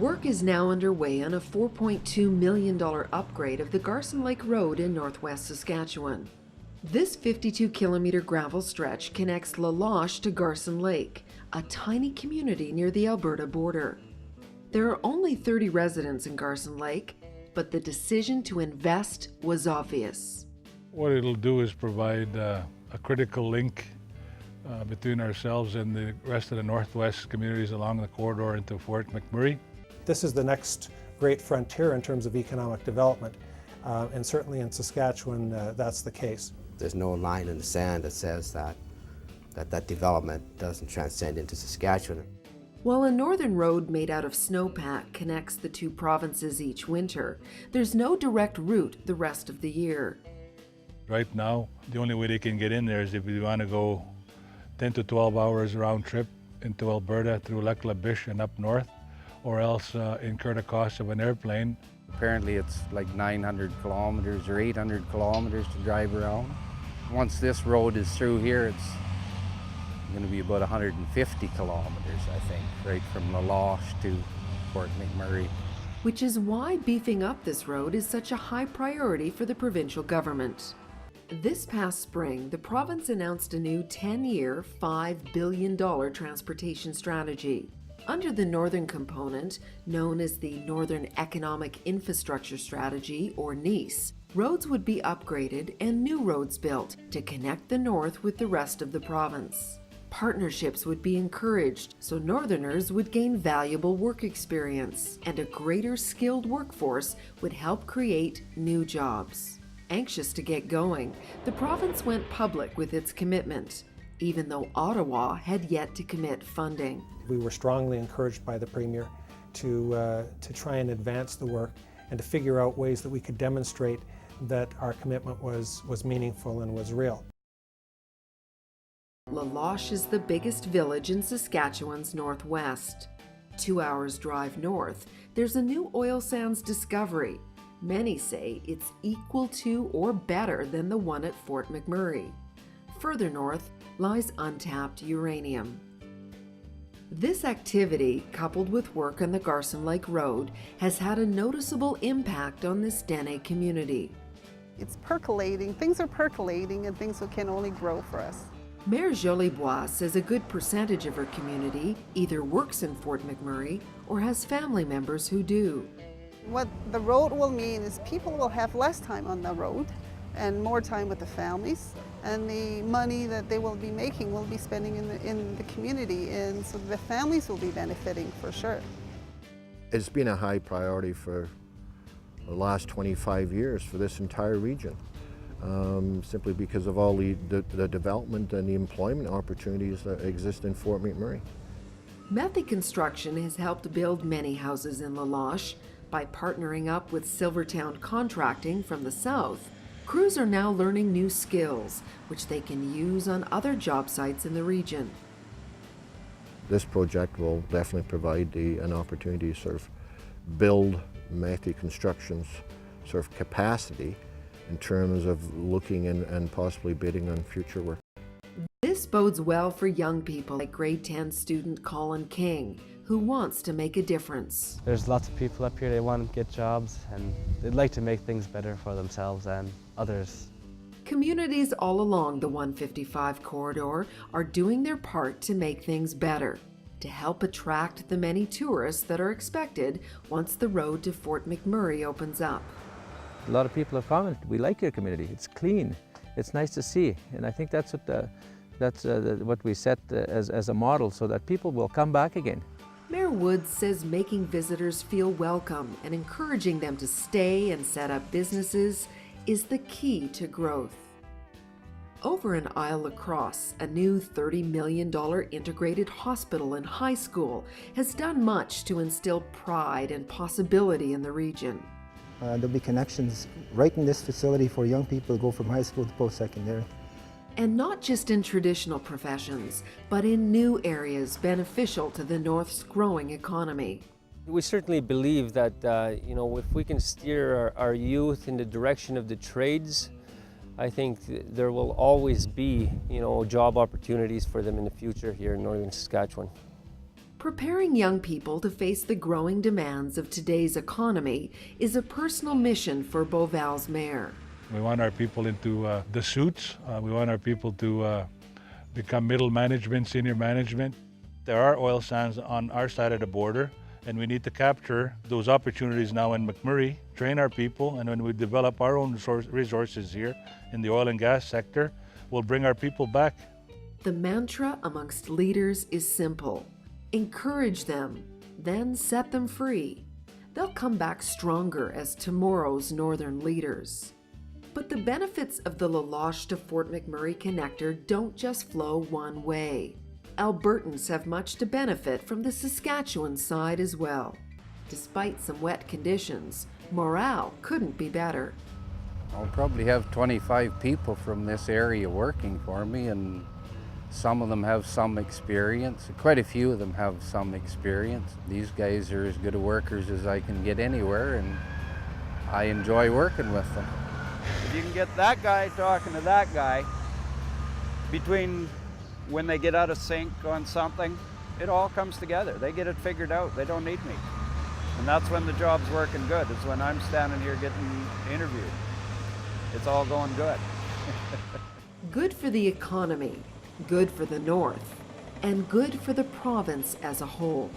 Work is now underway on a $4.2 million upgrade of the Garson Lake Road in northwest Saskatchewan. This 52-kilometer gravel stretch connects La Loche to Garson Lake, a tiny community near the Alberta border. There are only 30 residents in Garson Lake, but the decision to invest was obvious. What it'll do is provide a critical link between ourselves and the rest of the northwest communities along the corridor into Fort McMurray. This is the next great frontier in terms of economic development, and certainly in Saskatchewan that's the case. There's no line in the sand that says that development doesn't transcend into Saskatchewan. While a northern road made out of snowpack connects the two provinces each winter, there's no direct route the rest of the year. Right now, the only way they can get in there is if you want to go 10 to 12 hours round trip into Alberta through Lac La Biche and up north, or else incur the cost of an airplane. Apparently it's like 900 kilometers or 800 kilometers to drive around. Once this road is through here, it's going to be about 150 kilometers, I think, right from La Loche to Fort McMurray. Which is why beefing up this road is such a high priority for the provincial government. This past spring, the province announced a new 10-year, $5 billion transportation strategy. Under the northern component, known as the Northern Economic Infrastructure Strategy, or NEIS, roads would be upgraded and new roads built to connect the north with the rest of the province. Partnerships would be encouraged so northerners would gain valuable work experience, and a greater skilled workforce would help create new jobs. Anxious to get going, the province went public with its commitment, even though Ottawa had yet to commit funding. We were strongly encouraged by the Premier to try and advance the work and to figure out ways that we could demonstrate that our commitment was meaningful and was real. La Loche is the biggest village in Saskatchewan's northwest. 2 hours drive north, there's a new oil sands discovery. Many say it's equal to or better than the one at Fort McMurray. Further north lies untapped uranium. This activity, coupled with work on the Garson Lake Road, has had a noticeable impact on this Dene community. It's percolating, things are percolating, and things can only grow for us. Mayor Jolibois says a good percentage of her community either works in Fort McMurray or has family members who do. What the road will mean is people will have less time on the road and more time with the families, and the money that they will be making will be spending in the community, and so the families will be benefiting for sure. It's been a high priority for the last 25 years for this entire region, simply because of all the development and the employment opportunities that exist in Fort McMurray. Methy Construction has helped build many houses in La Loche. By partnering up with Silvertown Contracting from the south, crews are now learning new skills, which they can use on other job sites in the region. This project will definitely provide an opportunity to sort of build Methy Construction's sort of capacity in terms of looking and possibly bidding on future work. This bodes well for young people like grade 10 student Colin King, who wants to make a difference. There's lots of people up here, they want to get jobs and they'd like to make things better for themselves and others. Communities all along the 155 corridor are doing their part to make things better, to help attract the many tourists that are expected once the road to Fort McMurray opens up. A lot of people have commented, we like your community, it's clean, it's nice to see, and I think that's what we set as a model so that people will come back again. Mayor Woods says making visitors feel welcome and encouraging them to stay and set up businesses is the key to growth. Over in Isle La Crosse, a new $30 million integrated hospital and high school has done much to instill pride and possibility in the region. There'll be connections right in this facility for young people to go from high school to post-secondary. And not just in traditional professions, but in new areas beneficial to the North's growing economy. We certainly believe that if we can steer our youth in the direction of the trades, I think there will always be job opportunities for them in the future here in Northern Saskatchewan. Preparing young people to face the growing demands of today's economy is a personal mission for Beauval's mayor. We want our people into the suits. We want our people to become middle management, senior management. There are oil sands on our side of the border, and we need to capture those opportunities now in McMurray, train our people, and when we develop our own resources here in the oil and gas sector, we'll bring our people back. The mantra amongst leaders is simple. Encourage them, then set them free. They'll come back stronger as tomorrow's northern leaders. But the benefits of the Laloche to Fort McMurray connector don't just flow one way. Albertans have much to benefit from the Saskatchewan side as well. Despite some wet conditions, morale couldn't be better. I'll probably have 25 people from this area working for me, and some of them have some experience. Quite a few of them have some experience. These guys are as good a workers as I can get anywhere, and I enjoy working with them. If you can get that guy talking to that guy, between when they get out of sync on something, it all comes together. They get it figured out. They don't need me. And that's when the job's working good. It's when I'm standing here getting interviewed. It's all going good. Good for the economy, good for the North, and good for the province as a whole.